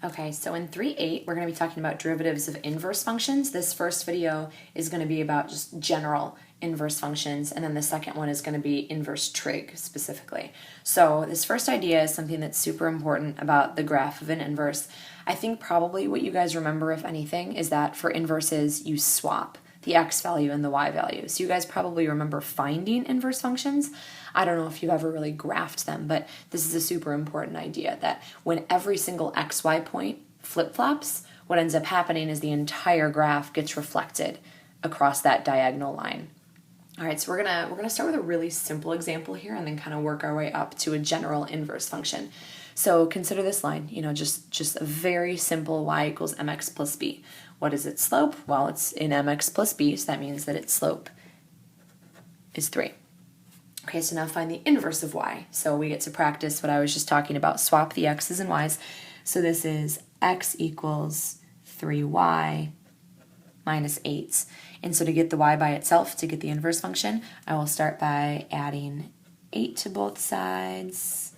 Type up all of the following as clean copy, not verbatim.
Okay, so in 3.8, we're going to be talking about derivatives of inverse functions. This first video is going to be about just general inverse functions, and then the second one is going to be inverse trig specifically. So this first idea is something that's super important about the graph of an inverse. I think probably what you guys remember, if anything, is that for inverses, you swap the x value and the y value. So you guys probably remember finding inverse functions. I don't know if you've ever really graphed them, but this is a super important idea that when every single xy point flip-flops, what ends up happening is the entire graph gets reflected across that diagonal line. All right, so we're gonna start with a really simple example here and then kind of work our way up to a general inverse function. So consider this line, just a very simple y equals mx plus b. What is its slope? Well, it's in mx plus b, so that means that its slope is 3. Okay, so now find the inverse of y. So we get to practice what I was just talking about, swap the x's and y's. So this is x equals 3y minus 8. And so to get the y by itself, to get the inverse function, I will start by adding 8 to both sides.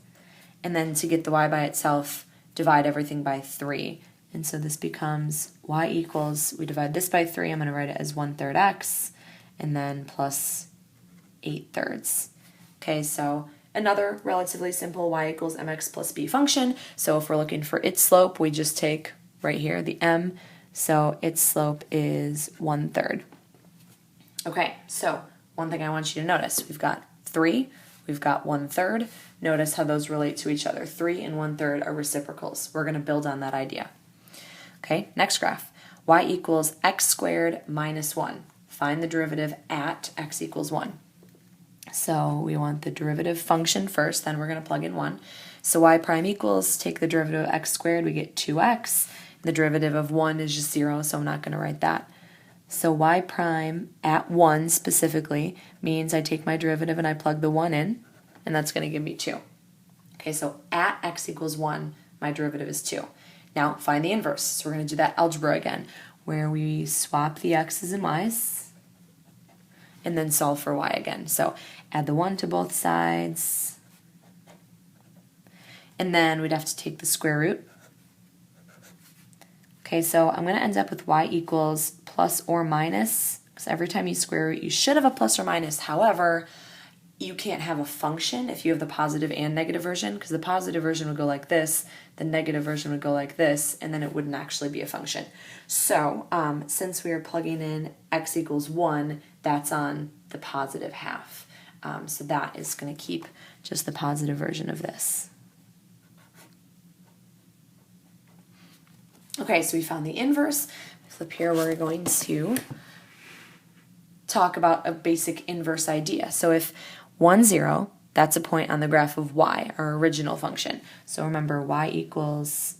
And then to get the y by itself, divide everything by 3. And so this becomes y equals, we divide this by 3, I'm going to write it as 1/3 x, and then plus 8/3. Okay, so another relatively simple y equals mx plus b function. So if we're looking for its slope, we just take right here the m, so its slope is 1/3. Okay, so one thing I want you to notice, we've got 3, we've got 1/3. Notice how those relate to each other. 3 and 1/3 are reciprocals. We're going to build on that idea. Okay, next graph. Y equals x squared minus 1. Find the derivative at x equals 1. So we want the derivative function first, then we're going to plug in 1. So y prime equals, take the derivative of x squared, we get 2x. The derivative of 1 is just 0, so I'm not going to write that. So y prime at 1 specifically means I take my derivative and I plug the 1 in, and that's going to give me 2. Okay, so at x equals 1, my derivative is 2. Now find the inverse. So we're going to do that algebra again, where we swap the x's and y's, and then solve for y again. So add the 1 to both sides, and then we'd have to take the square root. Okay, so I'm going to end up with y equals plus or minus, because every time you square root, you should have a plus or minus. However, you can't have a function if you have the positive and negative version, because the positive version would go like this, the negative version would go like this, and then it wouldn't actually be a function. So since we are plugging in x equals 1, that's on the positive half. So that is going to keep just the positive version of this. Okay, so we found the inverse. Flip here, we're going to talk about a basic inverse idea. So if 1, 0, that's a point on the graph of y, our original function. So remember, y equals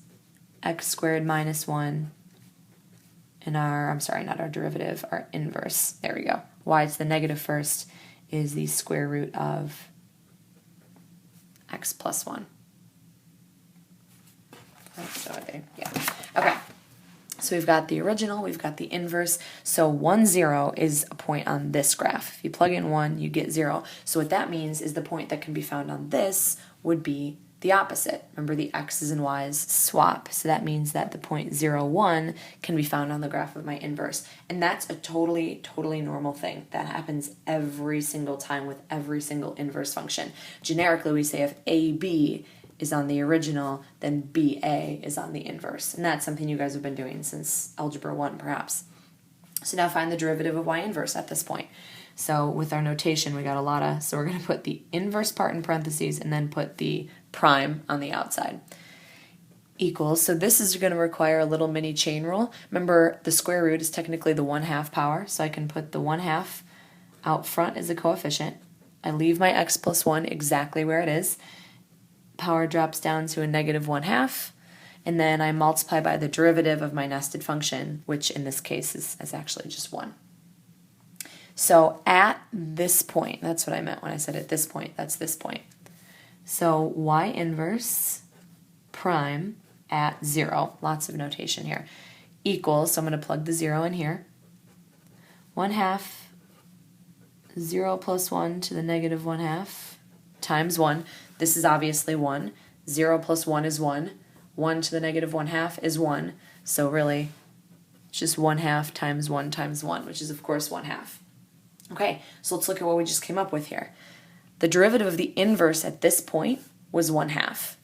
x squared minus 1, and our, I'm sorry, not our derivative, our inverse. There we go. Y to the negative first is the square root of x plus 1. Yeah. Okay. So we've got the original, we've got the inverse. So 1, 0 is a point on this graph. If you plug in 1, you get 0. So what that means is the point that can be found on this would be the opposite. Remember, the x's and y's swap. So that means that the point 0, 1 can be found on the graph of my inverse. And that's a totally normal thing. That happens every single time with every single inverse function. Generically, we say if AB is on the original, then BA is on the inverse. And that's something you guys have been doing since Algebra 1, perhaps. So now find the derivative of y inverse at this point. So with our notation, we got a lot of, so we're going to put the inverse part in parentheses and then put the prime on the outside. Equals, so this is going to require a little mini chain rule. Remember, the square root is technically the 1/2 power, so I can put the 1/2 out front as a coefficient. I leave my x plus 1 exactly where it is. Power drops down to a negative 1/2, and then I multiply by the derivative of my nested function, which in this case is actually just 1. So at this point, that's what I meant when I said at this point, that's this point. So y inverse prime at 0, lots of notation here, equals, so I'm going to plug the 0 in here, 1/2, 0 plus 1 to the negative 1/2 times 1. This is obviously 1. 0 plus 1 is 1. 1 to the negative 1/2 is 1. So really, it's just 1/2 times 1 times 1, which is, of course, 1/2. Okay, so let's look at what we just came up with here. The derivative of the inverse at this point was 1/2.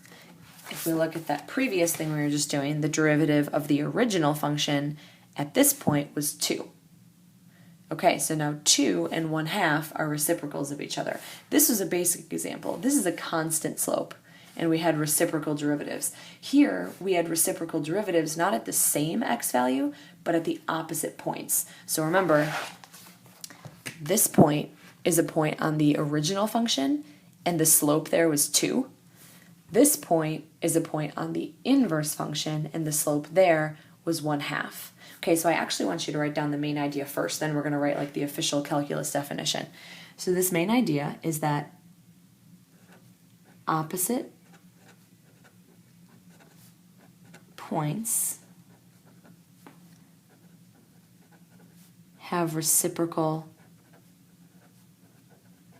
If we look at that previous thing we were just doing, the derivative of the original function at this point was 2. Okay, so now 2 and 1/2 are reciprocals of each other. This was a basic example. This is a constant slope, and we had reciprocal derivatives. Here, we had reciprocal derivatives not at the same x value, but at the opposite points. So remember, this point is a point on the original function, and the slope there was 2. This point is a point on the inverse function, and the slope there was 1/2. Okay, so I actually want you to write down the main idea first, then we're going to write like the official calculus definition. So this main idea is that opposite points have reciprocal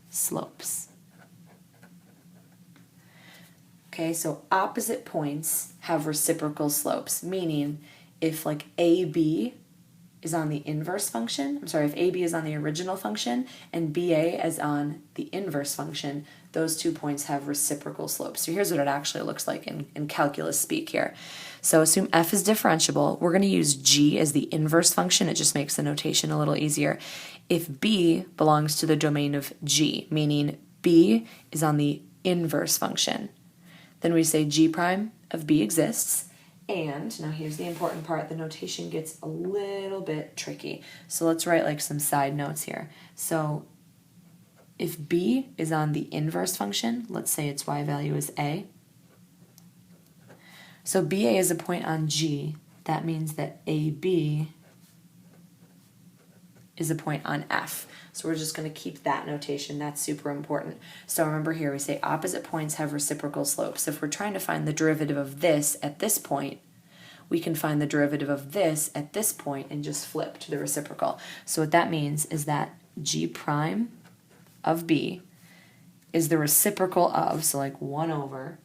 slopes. Okay, so opposite points have reciprocal slopes, meaning if like AB is on the inverse function, if AB is on the original function and BA is on the inverse function, those 2 points have reciprocal slopes. So here's what it actually looks like in calculus speak here. So assume f is differentiable. We're going to use g as the inverse function. It just makes the notation a little easier. If b belongs to the domain of g, meaning b is on the inverse function, then we say g prime of b exists. And now here's the important part. The notation gets a little bit tricky. So let's write like some side notes here. So if b is on the inverse function, let's say its y value is a. So BA is a point on G. That means that AB is a point on F. So we're just going to keep that notation. That's super important. So remember here we say opposite points have reciprocal slopes. If we're trying to find the derivative of this at this point, we can find the derivative of this at this point and just flip to the reciprocal. So what that means is that G prime of B is the reciprocal of, so like 1 over,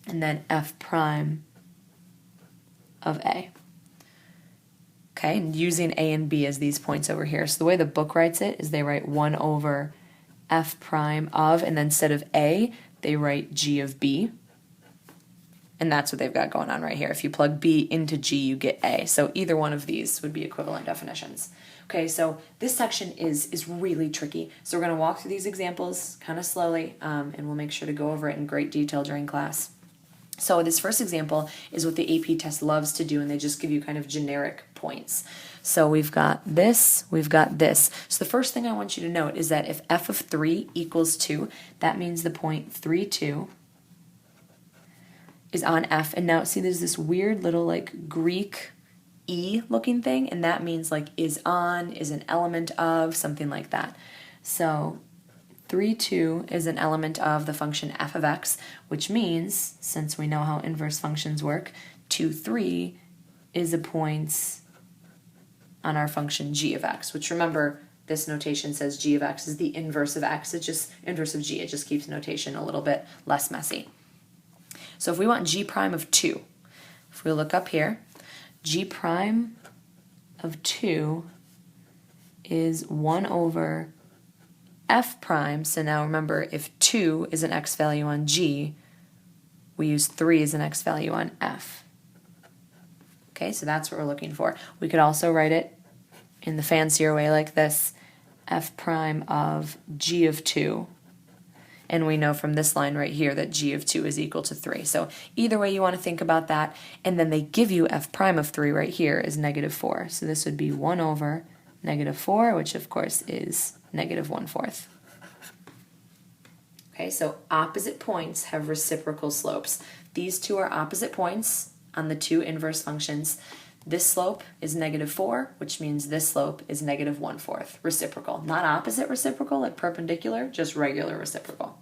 and then F prime of A. Okay, and using A and B as these points over here. So the way the book writes it is they write 1 over F prime of, and then instead of A, they write G of B. And that's what they've got going on right here. If you plug B into G, you get A. So either one of these would be equivalent definitions. Okay, so this section is really tricky. So we're going to walk through these examples kind of slowly, and we'll make sure to go over it in great detail during class. So this first example is what the AP test loves to do, and they just give you kind of generic points. So we've got this, we've got this. So the first thing I want you to note is that if f of 3 equals 2, that means the point 3, 2 is on F. And now see there's this weird little like Greek E looking thing, and that means like is on, is an element of, something like that. So 3, 2 is an element of the function f of x, which means, since we know how inverse functions work, 2, 3 is a point on our function g of x, which remember, this notation says g of x is the inverse of x. It's just inverse of g. It just keeps notation a little bit less messy. So if we want g prime of 2, if we look up here, g prime of 2 is 1 over f prime. So now remember, if 2 is an x value on g, we use 3 as an x value on f. Okay, so that's what we're looking for. We could also write it in the fancier way like this, f prime of g of 2. And we know from this line right here that g of 2 is equal to 3. So either way you want to think about that. And then they give you f prime of 3 right here is negative 4. So this would be 1 over negative 4, which of course is negative 1/4. Okay, so opposite points have reciprocal slopes. These two are opposite points on the two inverse functions. This slope is negative 4, which means this slope is negative 1/4. Reciprocal. Not opposite reciprocal, like perpendicular, just regular reciprocal.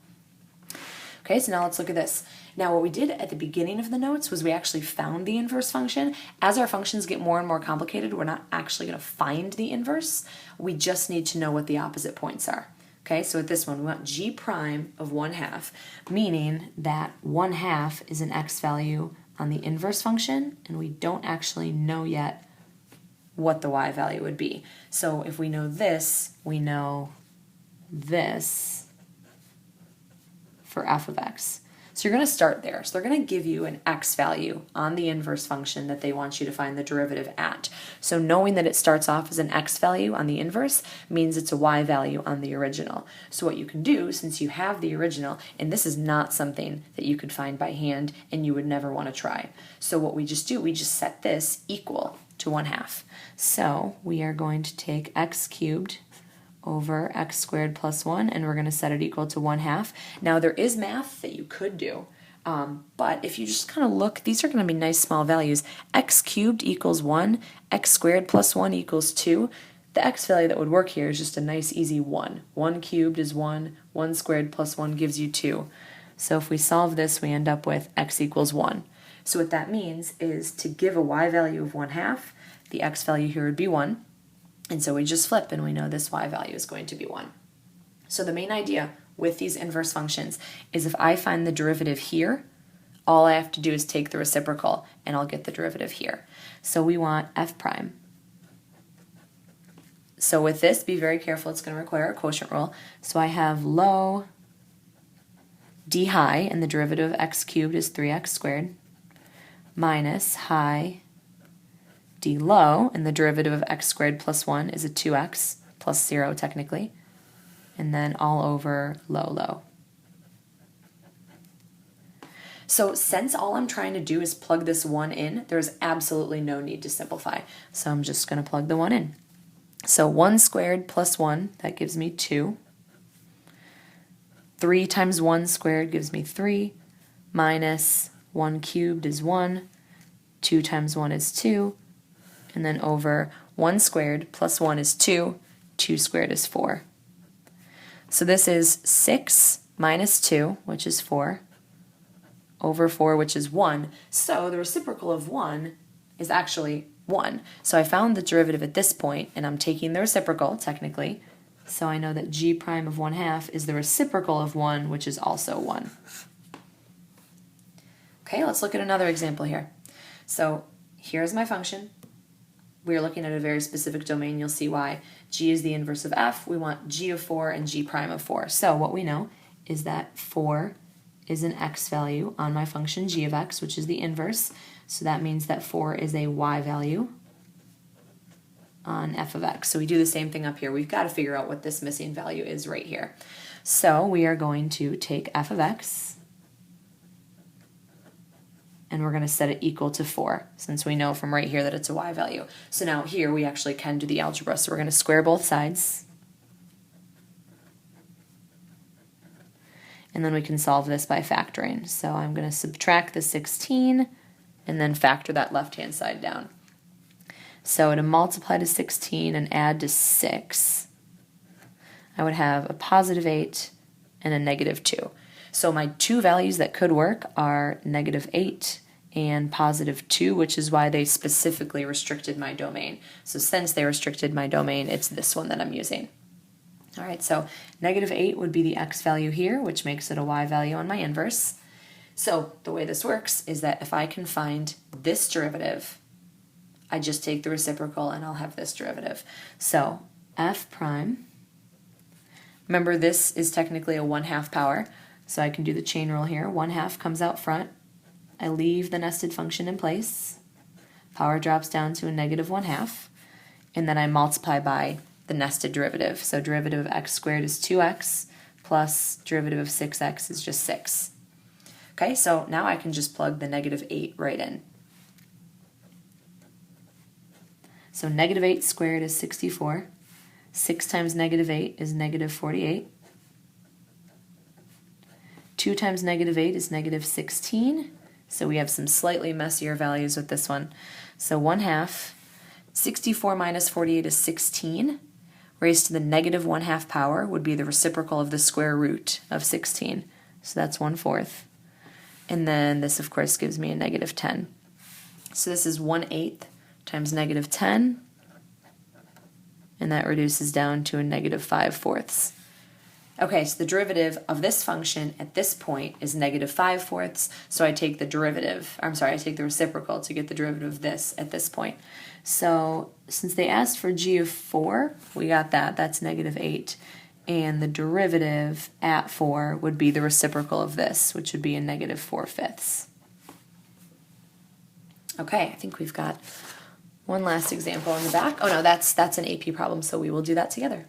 Okay, so now let's look at this. Now what we did at the beginning of the notes was we actually found the inverse function. As our functions get more and more complicated, we're not actually going to find the inverse. We just need to know what the opposite points are. Okay, so with this one, we want g prime of 1/2, meaning that 1/2 is an x value on the inverse function, and we don't actually know yet what the y value would be. So if we know this, we know this for f of x. So you're going to start there. So they're going to give you an x value on the inverse function that they want you to find the derivative at. So knowing that it starts off as an x value on the inverse means it's a y value on the original. So what you can do, since you have the original, and this is not something that you could find by hand and you would never want to try. So what we just do, we just set this equal to 1/2. So we are going to take x cubed over x squared plus 1, and we're going to set it equal to 1/2. Now there is math that you could do, but if you just kind of look, these are going to be nice small values. X cubed equals 1, x squared plus 1 equals 2. The x value that would work here is just a nice easy 1. 1 cubed is 1, 1 squared plus 1 gives you 2. So if we solve this, we end up with x equals 1. So what that means is to give a y value of 1/2, the x value here would be 1. And so we just flip and we know this y value is going to be 1. So the main idea with these inverse functions is if I find the derivative here, all I have to do is take the reciprocal and I'll get the derivative here. So we want f prime. So with this, be very careful, it's going to require a quotient rule. So I have low d high, and the derivative of x cubed is 3x squared, minus high d low, and the derivative of x squared plus 1 is a 2x plus 0 technically, and then all over low. So since all I'm trying to do is plug this 1 in, there's absolutely no need to simplify. So I'm just going to plug the 1 in. So 1 squared plus 1, that gives me 2. 3 times 1 squared gives me 3, minus 1 cubed is 1, 2 times 1 is 2, and then over 1 squared plus 1 is 2, 2 squared is 4. So this is 6 minus 2, which is 4, over 4, which is 1. So the reciprocal of 1 is actually 1. So I found the derivative at this point, and I'm taking the reciprocal, technically. So I know that g prime of 1/2 is the reciprocal of 1, which is also 1. Okay, let's look at another example here. So here's my function. We're looking at a very specific domain. You'll see why. G is the inverse of f. We want g of 4 and g prime of 4. So what we know is that 4 is an x value on my function g of x, which is the inverse. So that means that 4 is a y value on f of x. So we do the same thing up here. We've got to figure out what this missing value is right here. So we are going to take f of x, and we're going to set it equal to 4, since we know from right here that it's a y value. So now here we actually can do the algebra. So we're going to square both sides, and then we can solve this by factoring. So I'm going to subtract the 16 and then factor that left-hand side down. So to multiply to 16 and add to 6, I would have a positive 8 and a negative 2. So my two values that could work are negative 8 and positive 2, which is why they specifically restricted my domain. So since they restricted my domain, it's this one that I'm using. All right, so negative 8 would be the x value here, which makes it a y value on my inverse. So the way this works is that if I can find this derivative, I just take the reciprocal and I'll have this derivative. So f prime, remember this is technically a 1/2 power, so I can do the chain rule here. 1/2 comes out front. I leave the nested function in place. Power drops down to a negative 1/2, and then I multiply by the nested derivative. So derivative of x squared is 2x plus derivative of 6x is just 6. Okay, so now I can just plug the negative 8 right in. So negative 8 squared is 64. 6 times negative 8 is negative 48. 2 times negative 8 is negative 16. So we have some slightly messier values with this one. So 1/2. 64 minus 48 is 16. Raised to the negative 1/2 power would be the reciprocal of the square root of 16. So that's 1/4. And then this, of course, gives me a negative 10. So this is 1/8 times negative 10. And that reduces down to a negative 5/4. Okay, so the derivative of this function at this point is negative 5/4, so I take the reciprocal to get the derivative of this at this point. So since they asked for g of 4, we got that, that's negative 8. And the derivative at 4 would be the reciprocal of this, which would be a negative 4/5. Okay, I think we've got one last example in the back. Oh no, that's an AP problem, so we will do that together.